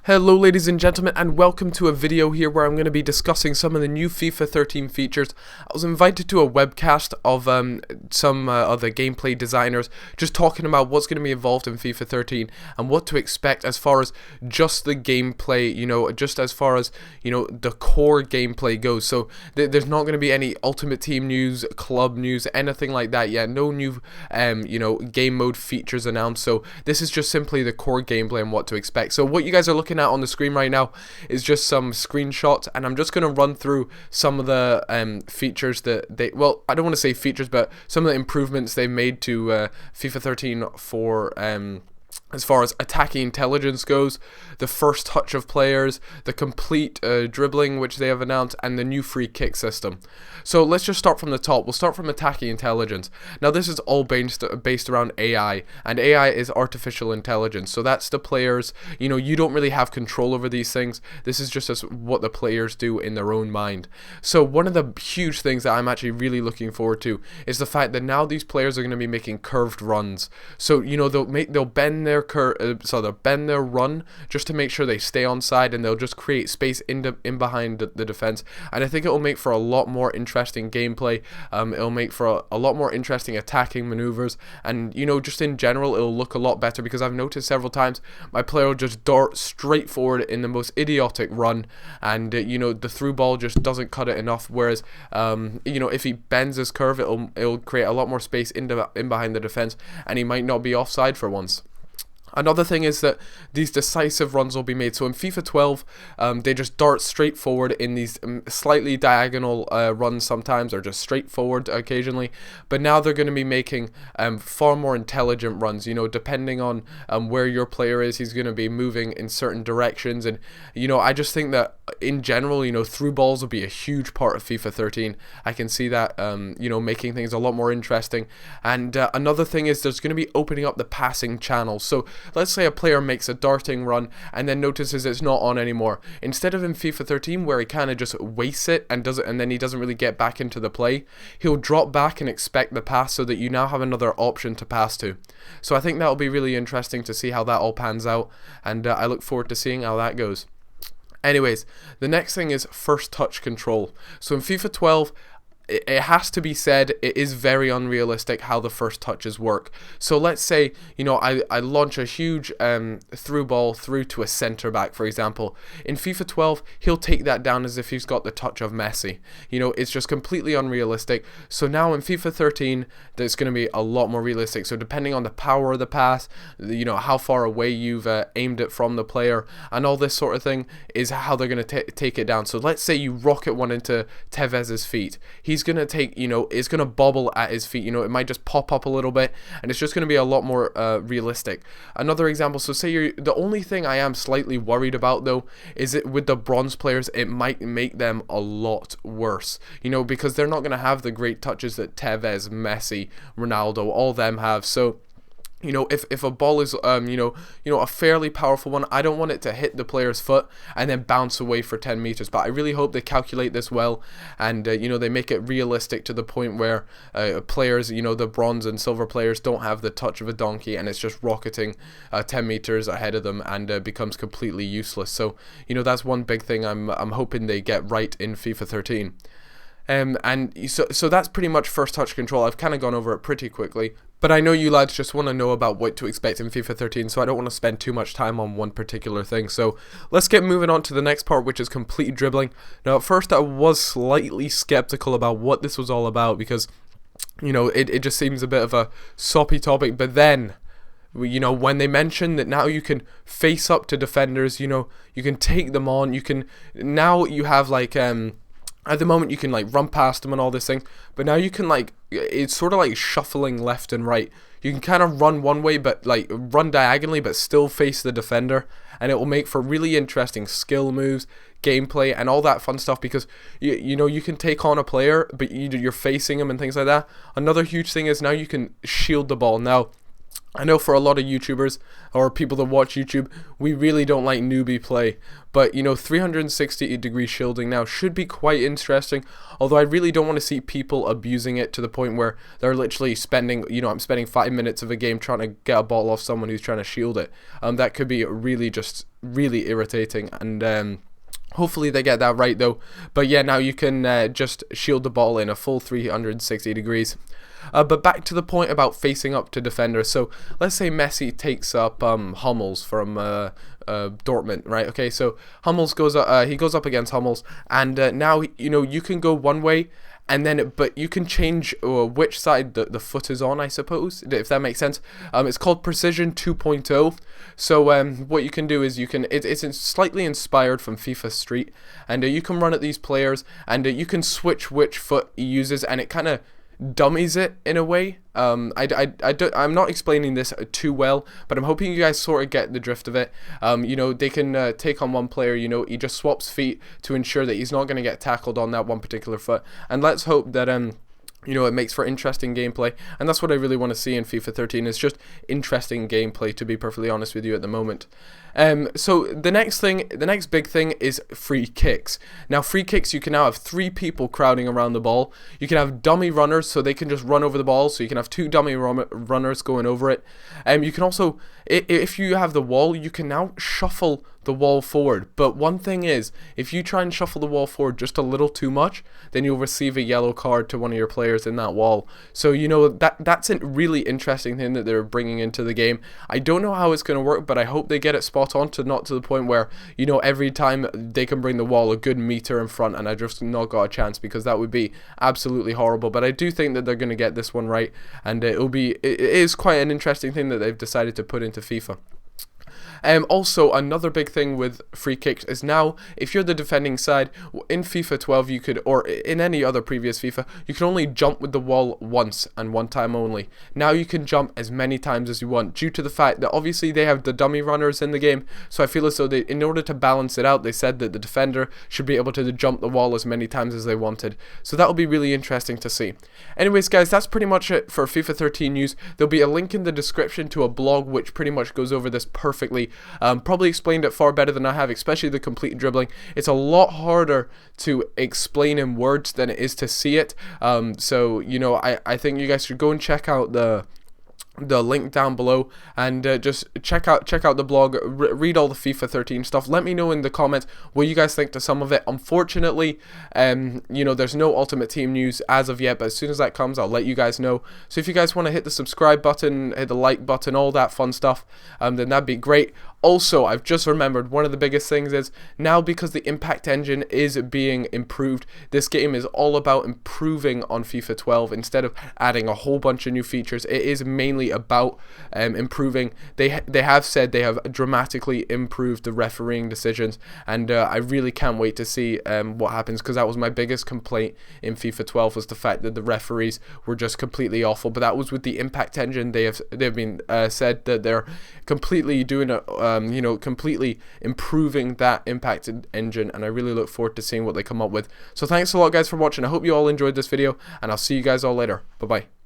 Hello ladies and gentlemen, and welcome to a video here where I'm going to be discussing some of the new FIFA 13 features. I was invited to a webcast of some other gameplay designers just talking about what's going to be involved in FIFA 13 and what to expect as far as just the gameplay, just as far as, the core gameplay goes. So there's not going to be any Ultimate Team news, club news, anything like that yet. No new, game mode features announced. So this is just simply the core gameplay and what to expect. So what you guys are looking at on the screen right now is just some screenshots, and I'm just going to run through some of the features that I don't want to say features, but some of the improvements they made to FIFA 13 for as far as attacking intelligence goes, the first touch of players, the complete dribbling which they have announced, and the new free kick system. So let's just start from the top. We'll start from attacking intelligence. Now this is all based around AI, and AI is artificial intelligence. So that's the players, you don't really have control over these things. This is just as what the players do in their own mind. So one of the huge things that I'm actually really looking forward to is the fact that now these players are going to be making curved runs. So they'll bend their they'll bend their run just to make sure they stay onside, and they'll just create space in behind the defense. And I think it will make for a lot more interesting gameplay. It'll make for a lot more interesting attacking maneuvers, and just in general it'll look a lot better, because I've noticed several times my player will just dart straight forward in the most idiotic run, and the through ball just doesn't cut it enough. Whereas if he bends his curve, it'll create a lot more space in behind the defense, and he might not be offside for once. Another thing is that these decisive runs will be made. So in FIFA 12, they just dart straight forward in these slightly diagonal runs sometimes, or just straight forward occasionally. But now they're going to be making far more intelligent runs. Depending on where your player is, he's going to be moving in certain directions. And, I just think that in general, through balls will be a huge part of FIFA 13. I can see that, making things a lot more interesting. And another thing is there's going to be opening up the passing channels. So let's say a player makes a darting run and then notices it's not on anymore. Instead of in FIFA 13 where he kind of just wastes it and does it, and then he doesn't really get back into the play, he'll drop back and expect the pass, so that you now have another option to pass to. So I think that'll be really interesting to see how that all pans out, and I look forward to seeing how that goes. Anyways, the next thing is first touch control. So in FIFA 12, it has to be said, it is very unrealistic how the first touches work. So let's say, I launch a huge through ball through to a centre back, for example. In FIFA 12, he'll take that down as if he's got the touch of Messi. It's just completely unrealistic. So now in FIFA 13, there's going to be a lot more realistic. So depending on the power of the pass, how far away you've aimed it from the player, and all this sort of thing, is how they're going to take it down. So let's say you rocket one into Tevez's feet. He's going to take, it's going to bobble at his feet. It might just pop up a little bit, and it's just going to be a lot more realistic. Another example, so say the only thing I am slightly worried about though is that with the bronze players, it might make them a lot worse, because they're not going to have the great touches that Tevez, Messi, Ronaldo, all them have. So if a ball is a fairly powerful one, I don't want it to hit the player's foot and then bounce away for 10 meters. But I really hope they calculate this well, and they make it realistic to the point where players, the bronze and silver players, don't have the touch of a donkey, and it's just rocketing 10 meters ahead of them, and becomes completely useless. So that's one big thing I'm hoping they get right in FIFA 13. So that's pretty much first touch control. I've kind of gone over it pretty quickly, but I know you lads just want to know about what to expect in FIFA 13, so I don't want to spend too much time on one particular thing. So let's get moving on to the next part, which is complete dribbling. Now at first I was slightly skeptical about what this was all about, because it just seems a bit of a soppy topic. But then when they mention that now you can face up to defenders, you can take them on, you have like at the moment you can like run past them and all this thing, but now you can it's sort of like shuffling left and right. You can kind of run one way, but run diagonally, but still face the defender, and it will make for really interesting skill moves, gameplay, and all that fun stuff, because you can take on a player, but you're facing him and things like that. Another huge thing is now you can shield the ball. Now I know for a lot of YouTubers or people that watch YouTube, we really don't like newbie play. But, you know, 360-degree shielding now should be quite interesting. Although I really don't want to see people abusing it to the point where they're literally spending, you know, I'm spending 5 minutes of a game trying to get a ball off someone who's trying to shield it. That could be really really irritating. And hopefully they get that right though. But yeah, now you can just shield the ball in a full 360 degrees. But back to the point about facing up to defenders. So let's say Messi takes up Hummels from Dortmund, right? Okay, so Hummels goes up, he goes up against Hummels, and now you know you can go one way, and then but you can change which side the foot is on, I suppose, if that makes sense. It's called Precision 2.0. So what you can do is it's slightly inspired from FIFA Street, and you can run at these players, and you can switch which foot he uses, and it kind of dummies it in a way. I'm not explaining this too well, but I'm hoping you guys sort of get the drift of it. You know, they can take on one player, you know, he just swaps feet to ensure that he's not going to get tackled on that one particular foot, and let's hope that you know, it makes for interesting gameplay, and that's what I really want to see in FIFA 13, is just interesting gameplay, to be perfectly honest with you at the moment. So the next big thing is free kicks. Now free kicks, you can now have 3 people crowding around the ball. You can have dummy runners, so they can just run over the ball, so you can have 2 dummy runners going over it. You can also, if you have the wall, you can now shuffle the wall forward. But one thing is, if you try and shuffle the wall forward just a little too much, then you'll receive a yellow card to one of your players in that wall. So you know that's a really interesting thing that they're bringing into the game. I don't know how it's going to work, but I hope they get it spot on, to not to the point where, you know, every time they can bring the wall a good meter in front and I just not got a chance, because that would be absolutely horrible. But I do think that they're going to get this one right, and it is quite an interesting thing that they've decided to put into FIFA. Also, another big thing with free kicks is now, if you're the defending side, in FIFA 12 you could, or in any other previous FIFA, you can only jump with the wall once and one time only. Now you can jump as many times as you want, due to the fact that obviously they have the dummy runners in the game, so I feel as though in order to balance it out, they said that the defender should be able to jump the wall as many times as they wanted. So that will be really interesting to see. Anyways guys, that's pretty much it for FIFA 13 news. There'll be a link in the description to a blog which pretty much goes over this perfectly. Probably explained it far better than I have, especially the complete dribbling. It's a lot harder to explain in words than it is to see it. So you know, I think you guys should go and check out the link down below, and just check out the blog, read all the FIFA 13 stuff. Let me know in the comments what you guys think to some of it. Unfortunately, you know, there's no Ultimate Team news as of yet, but as soon as that comes, I'll let you guys know. So if you guys want to hit the subscribe button, hit the like button, all that fun stuff, then that'd be great. Also, I've just remembered one of the biggest things is now, because the impact engine is being improved, this game is all about improving on FIFA 12 instead of adding a whole bunch of new features. It is mainly about improving. They have said they have dramatically improved the refereeing decisions, and I really can't wait to see what happens, because that was my biggest complaint in FIFA 12, was the fact that the referees were just completely awful. But that was with the impact engine. They've been said that they're completely doing a you know, completely improving that impact engine, and I really look forward to seeing what they come up with. So thanks a lot guys for watching. I hope you all enjoyed this video, and I'll see you guys all later. Bye bye.